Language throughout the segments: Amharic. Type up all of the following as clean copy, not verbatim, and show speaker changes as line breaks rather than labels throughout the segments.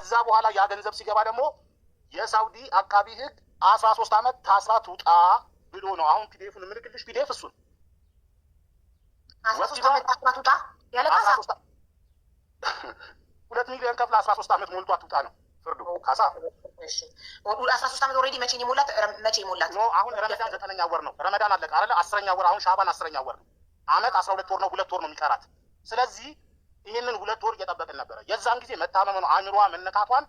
ከዛ በኋላ ያ ገንዘብ ሲገባ ደግሞ የሳውዲ አቃቢ ህግ 13 ዓመት ታስራ ትውጣ ብሎ ነው። አሁን ፒዲኤፉን ምልክልሽ ፒዲኤፍ እሱን
13 ዓመት ታስራ ትውጣ ያለ ካሳ
2 ሚሊዮን ከፍላ 13 ዓመት ሞልቷ ትውጣ ነው ፍርዱ። ካሳ
እሺ 13 ዓመት ኦሬዲ መቼ ይሞላት?
ኖ አሁን ረመዳን 9ኛ ወር ነው። ረመዳን አለቀ አይደል? 10ኛ ወር አሁን ሻባን 10ኛ ወር ነው። አመት 12 ወር ነው። 2 ወር ነው የሚቀራት። ስለዚህ ይህንን 2 ወር እየጠበቅን ነበረ። የዛን ጊዜ መታመም ነው አእምሯ መነካቷን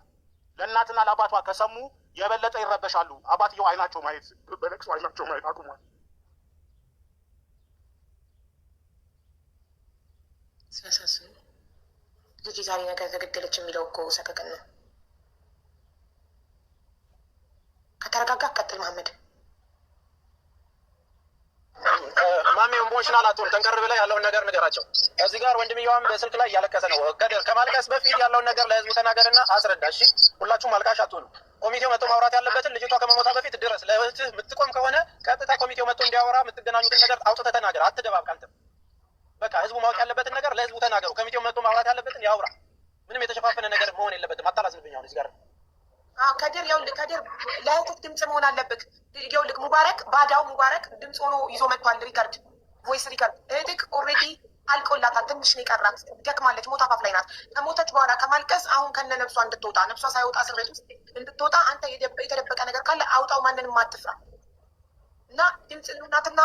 ለእናትና ለአባቷ ከሰሙ የበለጠ ይረበሻሉ። አባትየው አይናቸው ማየት በለቅሶ አይናቸው ማየት አቁሟል።
ሲያሳስብ ልጅ ዛሬ ነገር ተገደለች የሚለው እኮ ሰቀቀን ነው። ከተረጋጋ ቀጥል መሐመድ።
ማሜ ኢሞሽናል አትሆን፣ ጠንከር ብለህ ያለውን ነገር ንገራቸው። እዚህ ጋር ወንድምየዋም በስልክ ላይ እያለቀሰ ነው። ከማልቀስ በፊት ያለውን ነገር ለህዝቡ ተናገርና አስረዳ። እሺ ሁላችሁም አልቃሽ አትሆኑ። ኮሚቴው መጥቶ ማውራት ያለበትን ልጅቷ ከመሞታ በፊት ድረስ ለእህትህ የምትቆም ከሆነ ቀጥታ ኮሚቴው መጥቶ እንዲያወራ የምትገናኙትን ነገር አውጥተህ ተናገር። አትደባብቅ። አንተም በቃ ህዝቡ ማወቅ ያለበትን ነገር ለህዝቡ ተናገሩ። ኮሚቴው መጥቶ ማውራት ያለበትን ያውራ። ምንም የተሸፋፈነ ነገር መሆን የለበትም። አታላዝንብኝ። አሁን እዚህ ጋር
ከድር ይኸውልህ፣ ከድር ለእህትህ ድምፅ መሆን አለብህ። ይኸውልህ ሙባረክ ባዳው ሙባረክ ድምፅ ሆኖ ይዞ መጥቷል። ሪከርድ ቮይስ ሪከርድ። እህትህ ኦልሬዲ አልቆላታል። ትንሽ ነው የቀራት። ደክማለች። ሞት አፋፍ ላይ ናት። ከሞተች በኋላ ከማልቀስ አሁን ከነ ነፍሷ እንድትወጣ ነፍሷ ሳይወጣ እስር ቤት ውስጥ እንድትወጣ አንተ የተደበቀ ነገር ካለ አውጣው። ማንንም አትፍራ እና ድምፅ ልናትና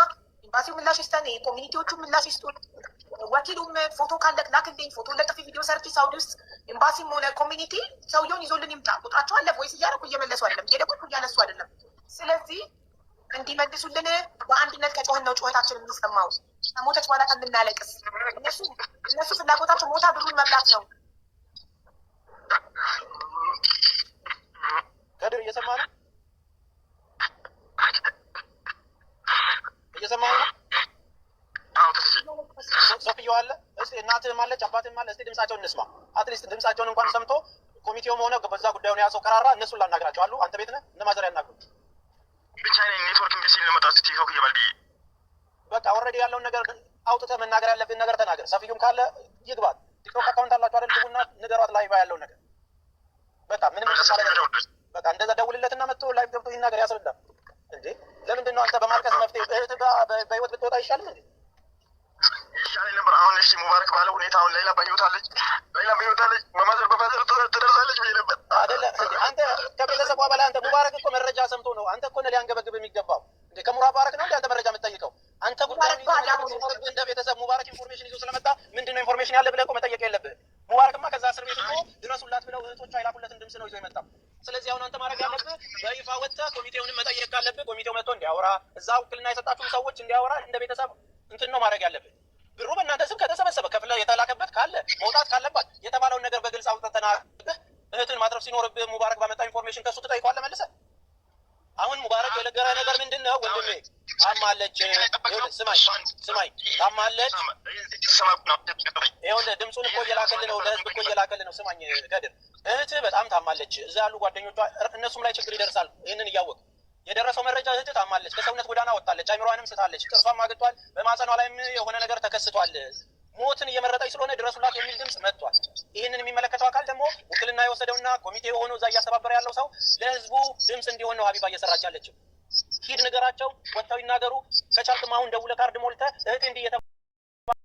ኤምባሲው ምላሽ ይስጠን፣ ኮሚኒቲዎቹ ምላሽ ይስጡን። ወኪሉም ፎቶ ካለክ ላክልኝ። ፎቶ ለጥፊ ቪዲዮ ሰርች ሳውዲ ውስጥ ኤምባሲም ሆነ ኮሚኒቲ ሰውየውን ይዞልን ይምጣ። ቁጥራቸው አለ። ቮይስ እያደረኩ እየመለሱ አይደለም፣ እየደወልኩ እያነሱ አይደለም። ስለዚህ እንዲመልሱልን በአንድነት ከጮህን ነው ጩኸታችን የሚሰማው። ከሞተች በኋላ ከምናለቅስ እነሱ ፍላጎታቸው ሞታ ብሩን መብላት ነው።
ከድር እየሰማ ነው? እየሰማ ነው? ሶፍየው አለ። እስቲ እናትህም አለች አባትህም አለ። እስቲ ድምጻቸውን እንስማ። አትሊስት ድምጻቸውን እንኳን ሰምቶ ኮሚቴውም ሆነ በዛ ጉዳዩን የያዘው ቀራራ እነሱን ላናግራቸው አሉ። አንተ ቤት ነህ? እነ ማዘር ያናግሩ
ብቻ ነኝ። ኔትወርክ ኢምቢሲል ለመጣት ቲክቶክ እየባልዲ
በቃ ኦልሬዲ ያለውን ነገር አውጥተህ መናገር ያለብን ነገር ተናገር። ሰፊዩም ካለ ይግባት። ቲክቶክ አካውንት አላችሁ አይደል? ግቡና ንገሯት ላይቭ ያለውን ነገር በቃ ምንም በቃ እንደዛ ደውልለትና መጥቶ ላይቭ ገብቶ ይናገር፣ ያስረዳ። እንዴ ለምንድን ነው አንተ በማልቀስ መፍትሄ እህትህ በህይወት ብትወጣ አይሻልም እንዴ?
ይሻለኝ ነበር። አሁን እሺ ሙባረክ ባለው ሁኔታ አሁን ሌላ በህይወታለች በማዘር ትደርሳለች ብዬ ነበር
አይደለ እንዴ? አንተ ከቤተሰቧ በላይ አንተ ሙባረክ እኮ መረጃ ሰምቶ ነው። አንተ እኮ ነው ሊያንገበግብ የሚገባው እንዴ? ከሙባረክ ነው እንዴ አንተ መረጃ የምትጠይቀው? አንተ ጉዳይ እንደ ቤተሰብ ሙባረክ ኢንፎርሜሽን ይዞ ስለመጣ ምንድነው ኢንፎርሜሽን ያለ ብለህ እኮ መጠየቅ የለብህ። ሙባረክማ ከዛ እስር ቤት እኮ ድረሱላት ብለው እህቶቿ አይላኩለትን ድምፅ ነው ይዞ የመጣው። ስለዚህ አሁን አንተ ማድረግ ያለብህ በይፋ ወጥተህ ኮሚቴውንም መጠየቅ ካለብህ ኮሚቴው መጥቶ እንዲያወራ፣ እዛ ውክልና የሰጣችሁን ሰዎች እንዲያወራ እንደ ቤተሰብ እንትን ነው ማድረግ ያለብህ። ብሩ በእናንተ ስም ከተሰበሰበ ከፍለህ የተላከበት ካለ መውጣት ካለባት የተባለውን ነገር በግልጽ አውጥተህ ተናግረህ እህትን ማትረፍ ሲኖርብህ ሙባረክ ባመጣ ኢንፎርሜሽን ከሱ ትጠይቀዋለህ መልሰህ። አሁን ሙባረክ የነገረህ ነገር ምንድን ነው? ወንድሜ ታማለች፣ ስማኝ ታማለች። ይኸውልህ ድምፁን እኮ እየላከልህ ነው፣ ለህዝብ እኮ እየላከልህ ነው። ስማኝ ከድር እህትህ በጣም ታማለች። እዛ ያሉ ጓደኞቿ እነሱም ላይ ችግር ይደርሳል። ይህንን እያወቅ የደረሰው መረጃ እህትህ ታማለች፣ ከሰውነት ጎዳና ወጣለች፣ አይምሯንም ስታለች፣ ጥርሷም አግጧል፣ በማጸኗ ላይም የሆነ ነገር ተከስቷል። ሞትን እየመረጠች ስለሆነ ድረሱላት የሚል ድምፅ መጥቷል። ይህንን የሚመለከተው አካል ደግሞ ውክልና የወሰደውና ኮሚቴ የሆነ እዛ እያስተባበረ ያለው ሰው ለህዝቡ ድምፅ እንዲሆን ነው ሀቢባ እየሰራች ያለችው። ሂድ ንገራቸው፣ ወጥተው ይናገሩ። ከቻልክም አሁን ደውለህ ካርድ ሞልተህ እህቴ እንዲህ